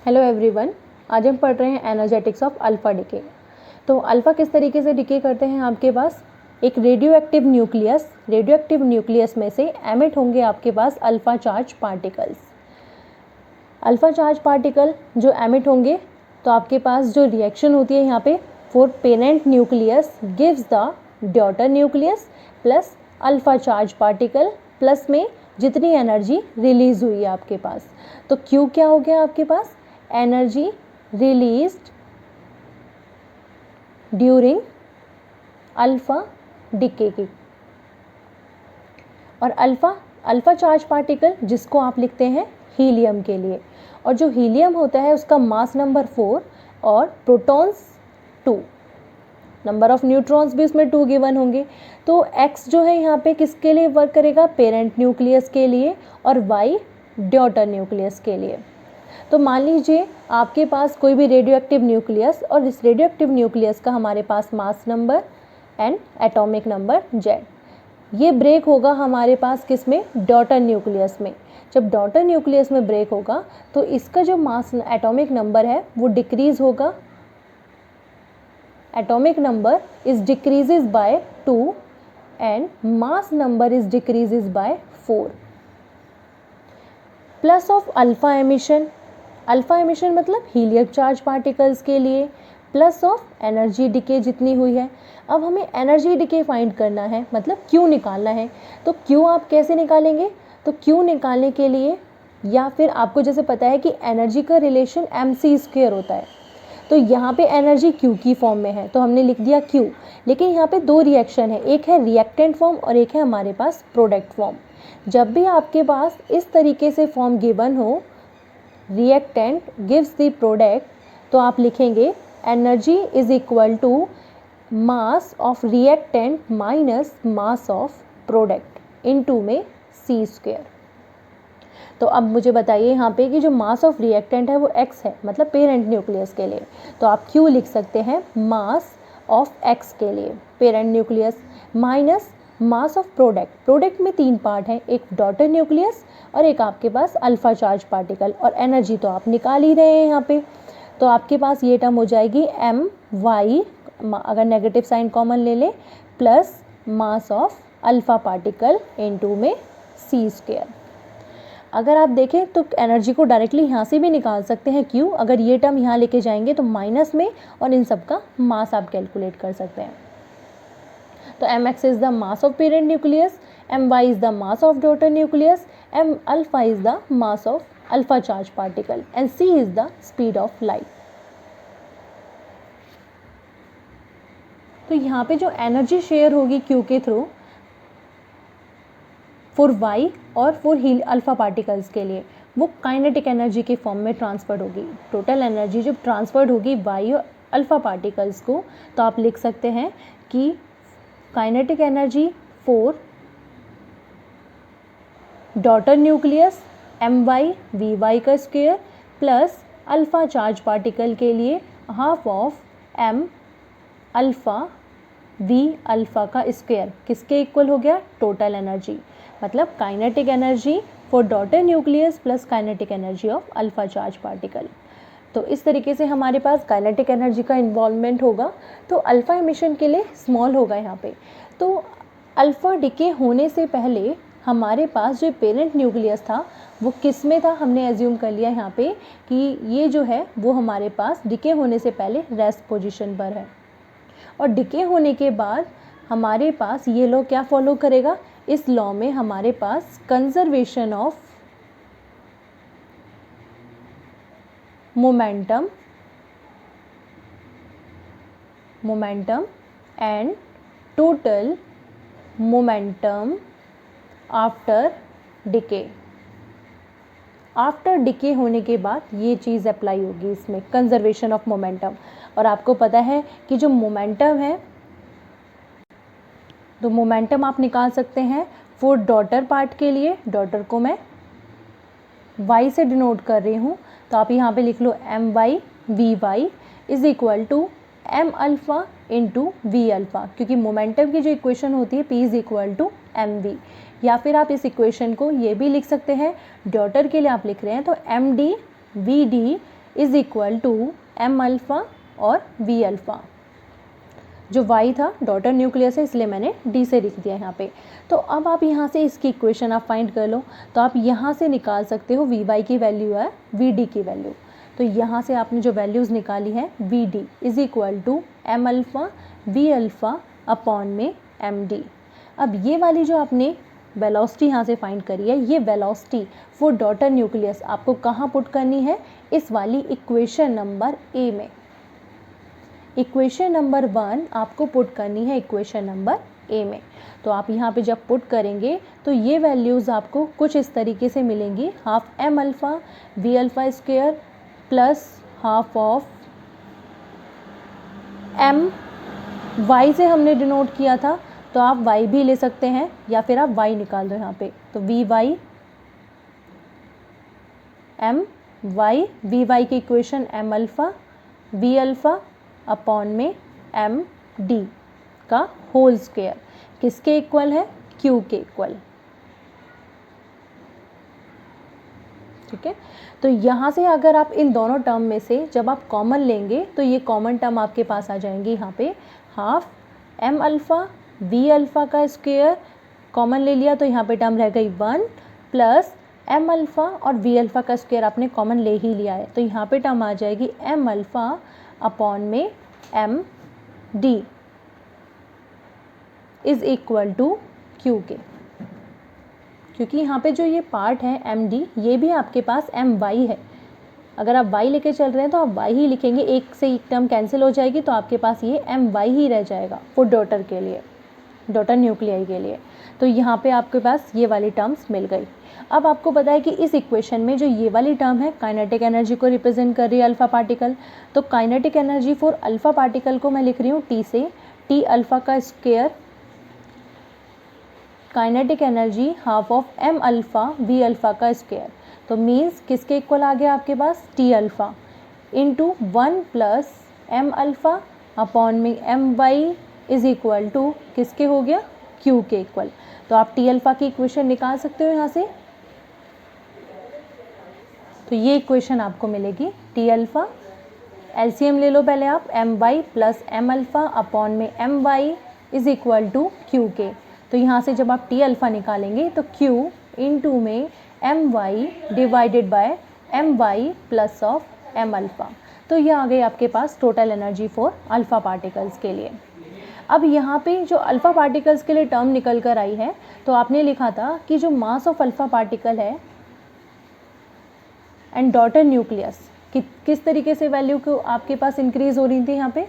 Hello everyone, आज हम पढ़ रहे हैं एनर्जेटिक्स ऑफ अल्फा डिके। तो अल्फा किस तरीके से डिके करते हैं। आपके पास एक रेडियो एक्टिव न्यूक्लियस में से एमिट होंगे आपके पास alpha charge particles. Alpha charge particle जो एमिट होंगे तो आपके पास जो रिएक्शन होती है यहाँ पे for parent nucleus gives the daughter nucleus plus alpha charge particle plus में जितनी एनर्जी रिलीज हुई है आपके पास। तो क्यू क्या हो गया आपके पास, energy released during alpha decay की। और अल्फा चार्ज पार्टिकल जिसको आप लिखते हैं हीलियम के लिए, और जो हीलियम होता है उसका मास नंबर 4 और प्रोटॉन्स 2, नंबर ऑफ न्यूट्रॉन्स भी उसमें 2 गिवन होंगे। तो x जो है यहाँ पे किसके लिए वर्क करेगा, पेरेंट न्यूक्लियस के लिए, और y डॉटर न्यूक्लियस के लिए। तो मान लीजिए आपके पास कोई भी रेडियो एक्टिव न्यूक्लियस, और इस रेडियो एक्टिव न्यूक्लियस का हमारे पास mass number and atomic number z, ये ब्रेक होगा हमारे पास किस में, डॉटर न्यूक्लियस में। जब डॉटर न्यूक्लियस में ब्रेक होगा तो इसका जो मास एटॉमिक नंबर है वो डिक्रीज होगा, atomic number is decreases by 2 and mass number is decreases by 4। Plus of alpha emission मतलब हीलियम चार्ज पार्टिकल्स के लिए, प्लस ऑफ एनर्जी डिके जितनी हुई है। अब हमें एनर्जी डिके फाइंड करना है, मतलब क्यू निकालना है। तो क्यू आप कैसे निकालेंगे, तो क्यू निकालने के लिए, या फिर आपको जैसे पता है कि एनर्जी का रिलेशन mc² होता है, तो यहाँ पे एनर्जी क्यू की फॉर्म में है तो हमने लिख दिया क्यू। लेकिन यहाँ पे 2 रिएक्शन है, एक है रिएक्टेंट फॉर्म और एक है हमारे पास प्रोडक्ट फॉर्म। जब भी आपके पास इस तरीके से फॉर्म गिवन हो, रिएक्टेंट गिव्स द प्रोडक्ट, तो आप लिखेंगे energy is equal to mass of reactant minus mass of product into में c²। तो अब मुझे बताइए यहाँ पे कि जो मास ऑफ रिएक्टेंट है वो x है, मतलब पेरेंट न्यूक्लियस के लिए, तो आप q लिख सकते हैं मास ऑफ x के लिए parent nucleus, minus mass of product में 3 पार्ट हैं, एक डॉटर न्यूक्लियस और एक आपके पास अल्फा चार्ज पार्टिकल, और एनर्जी तो आप निकाल ही रहे हैं यहाँ पे। तो आपके पास ये टर्म हो जाएगी my, अगर नेगेटिव साइन कॉमन ले लें, plus mass of alpha particle into में c²। अगर आप देखें तो एनर्जी को डायरेक्टली यहाँ से भी निकाल सकते हैं क्यू, अगर ये टर्म यहाँ लेके जाएंगे तो माइनस में, और इन सब का मास आप कैलकुलेट कर सकते हैं। तो mx is the mass of parent nucleus, my is the mass of daughter nucleus, m alpha is the mass of alpha charge particle, and c is the speed of light. तो यहाँ पे जो energy share होगी Q के through for y और for alpha particles के लिए, वो काइनेटिक एनर्जी के फॉर्म में ट्रांसफर्ड होगी। टोटल एनर्जी जब ट्रांसफर्ड होगी y और अल्फा पार्टिकल्स को, तो आप लिख सकते हैं कि kinetic energy for daughter nucleus my/vy² plus alpha charge particle के लिए half of m alpha v alpha का स्क्वायर, किसके इक्वल हो गया, टोटल एनर्जी, मतलब kinetic energy for daughter nucleus plus kinetic energy of alpha charge particle. तो इस तरीके से हमारे पास काइनेटिक एनर्जी का इन्वॉल्वमेंट होगा। तो अल्फा एमिशन के लिए स्मॉल होगा यहाँ पे। तो अल्फा डिके होने से पहले हमारे पास जो पेरेंट न्यूक्लियस था वो किस में था, हमने एज्यूम कर लिया यहाँ पे कि ये जो है वो हमारे पास डिके होने से पहले रेस्ट पोजिशन पर है, और डिके होने के बाद हमारे पास ये लॉ क्या फॉलो करेगा, इस लॉ में हमारे पास conservation of momentum and total momentum after decay होने के बाद ये चीज़ अप्लाई होगी इसमें, कंजर्वेशन ऑफ मोमेंटम। और आपको पता है कि जो मोमेंटम है, तो मोमेंटम आप निकाल सकते हैं फॉर डॉटर पार्ट के लिए, डॉटर को मैं y से डिनोट कर रही हूँ, तो आप यहाँ पे लिख लो my/vy is equal to m alpha into v alpha, क्योंकि मोमेंटम की जो इक्वेशन होती है p is equal to mv। या फिर आप इस इक्वेशन को ये भी लिख सकते हैं, डॉटर के लिए आप लिख रहे हैं तो md vd is equal to M alpha और वी अल्फ़ा। जो y था डॉटर न्यूक्लियस है इसलिए मैंने d से लिख दिया यहाँ पे। तो अब आप यहाँ से इसकी इक्वेशन आप फाइंड कर लो, तो आप यहाँ से निकाल सकते हो vy की वैल्यू है vd की वैल्यू। तो यहाँ से आपने जो वैल्यूज़ निकाली है vd is equal to M alpha V alpha upon में md। अब ये वाली जो आपने वेलोसिटी यहाँ से फाइंड करी है, ये वेलोसिटी फॉर डॉटर न्यूक्लियस आपको कहाँ पुट करनी है, इस वाली इक्वेशन नंबर ए में। इक्वेशन नंबर 1 आपको पुट करनी है इक्वेशन नंबर ए में। तो आप यहाँ पे जब पुट करेंगे तो ये वैल्यूज़ आपको कुछ इस तरीके से मिलेंगी, half M alpha V alpha square plus half of M, Y से हमने डिनोट किया था तो आप वाई भी ले सकते हैं या फिर आप वाई निकाल दो यहाँ पे। तो वी वाई एम वाई की equation M alpha V alpha upon में एम डी का होल स्क्वायर किसके इक्वल है, क्यू के इक्वल। ठीक है, तो यहाँ से अगर आप इन दोनों टर्म में से जब आप कॉमन लेंगे तो ये कॉमन टर्म आपके पास आ जाएंगी यहाँ पे, half M alpha V alpha का स्क्वायर कॉमन ले लिया तो यहाँ पे टर्म रह गई 1 प्लस एम अल्फ़ा और वी अल्फ़ा का स्क्वायर आपने कॉमन ले ही लिया है तो यहाँ पे टर्म आ जाएगी एम अल्फ़ा अपॉन में M D is equal to Q के। क्योंकि यहाँ पे जो ये पार्ट है एम डी, ये भी आपके पास एम वाई है। अगर आप वाई लेके चल रहे हैं तो आप वाई ही लिखेंगे, एक से एक टर्म कैंसिल हो जाएगी तो आपके पास ये एम वाई ही रह जाएगा फॉर डॉटर के लिए, डॉटर न्यूक्लियाई के लिए। तो यहाँ पे आपके पास ये वाली टर्म्स मिल गई। अब आपको पता है कि इस इक्वेशन में जो ये वाली टर्म है काइनेटिक एनर्जी को रिप्रेजेंट कर रही है अल्फ़ा पार्टिकल, तो kinetic energy for alpha particle को मैं लिख रही हूँ टी से, टी अल्फ़ा का square, kinetic energy half of M alpha V alpha का स्क्वायर। तो मीन्स किसके इक्वल आ गया आपके पास, T alpha into 1 plus M alpha upon में M Y is equal to किसके हो गया, क्यू के इक्वल। तो आप टी अल्फ़ा की इक्वेशन निकाल सकते हो यहाँ से। तो ये इक्वेशन आपको मिलेगी टी अल्फ़ा, एलसीएम ले लो पहले आप, M Y plus M alpha upon में M Y is equal to Q के। तो यहाँ से जब आप टी अल्फ़ा निकालेंगे तो क्यू इंटू में M Y divided by M Y plus of M alpha. तो ये आ गई आपके पास total energy for alpha particles के लिए। अब यहाँ पे जो अल्फ़ा पार्टिकल्स के लिए टर्म निकल कर आई है तो आपने लिखा था कि जो मास ऑफ अल्फ़ा पार्टिकल है एंड डॉटर न्यूक्लियस किस तरीके से वैल्यू को आपके पास इंक्रीज हो रही थी। यहाँ पे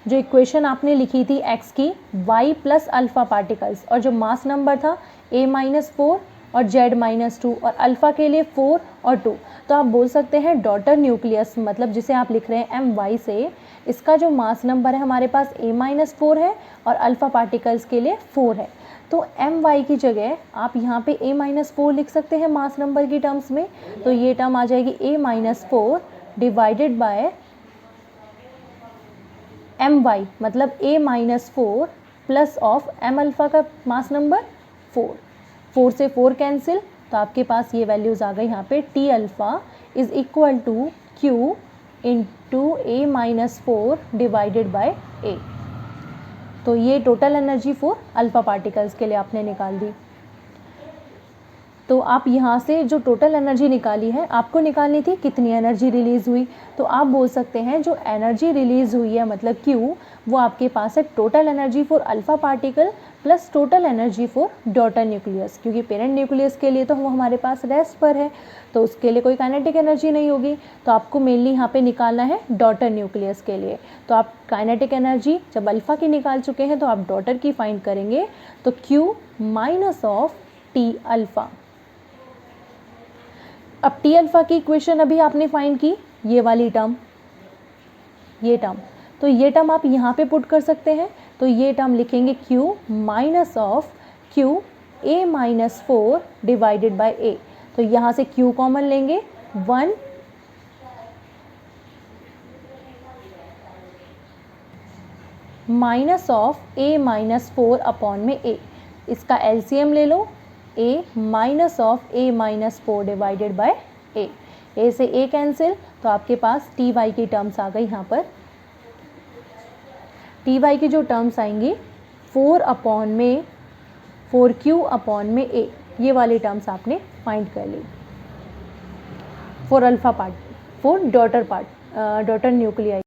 जो इक्वेशन आपने लिखी थी x की, y प्लस अल्फ़ा पार्टिकल्स और जो मास नंबर था a-4 और z-2 और अल्फ़ा के लिए 4 और 2, तो आप बोल सकते हैं डॉटर न्यूक्लियस मतलब जिसे आप लिख रहे हैं my से, इसका जो मास नंबर है हमारे पास a-4 है और अल्फ़ा पार्टिकल्स के लिए 4 है। तो my की जगह आप यहाँ पे a-4 लिख सकते हैं मास नंबर की टर्म्स में। तो ये टर्म आ जाएगी a-4 डिवाइडेड बाय my मतलब a-4 plus of m alpha का मास नंबर 4 से 4 कैंसिल, तो आपके पास ये वैल्यूज़ आ गई यहाँ पे T alpha is equal to Q into a-4 divided by a। तो ये total energy for alpha particles के लिए आपने निकाल दी। तो आप यहाँ से जो टोटल एनर्जी निकाली है आपको निकालनी थी कितनी एनर्जी रिलीज़ हुई, तो आप बोल सकते हैं जो एनर्जी रिलीज़ हुई है मतलब Q, वो आपके पास है total energy for alpha particle plus total energy for daughter nucleus. क्योंकि पेरेंट न्यूक्लियस के लिए तो वो हमारे पास रेस्ट पर है तो उसके लिए कोई काइनेटिक एनर्जी नहीं होगी, तो आपको मेनली यहाँ पे निकालना है डॉटर न्यूक्लियस के लिए। तो आप काइनेटिक एनर्जी जब अल्फ़ा की निकाल चुके हैं तो आप डॉटर की फाइंड करेंगे, तो Q minus of T alpha. अब टी अल्फ़ा की इक्वेशन अभी आपने फाइंड की, ये वाली टर्म, ये टर्म, तो ये टर्म आप यहाँ पे पुट कर सकते हैं। तो ये टर्म लिखेंगे Q minus of Q a-4 divided by a। तो यहाँ से Q कॉमन लेंगे 1 माइनस ऑफ a-4 अपॉन में a, इसका एलसीएम ले लो a minus of a-4 divided by a। ए से ए कैंसिल, तो आपके पास टी वाई की टर्म्स आ गई यहाँ पर। टी वाई की जो टर्म्स आएंगी 4/4Q अपॉन में ए, ये वाली टर्म्स आपने फाइंड कर ली for alpha part, for daughter nuclei.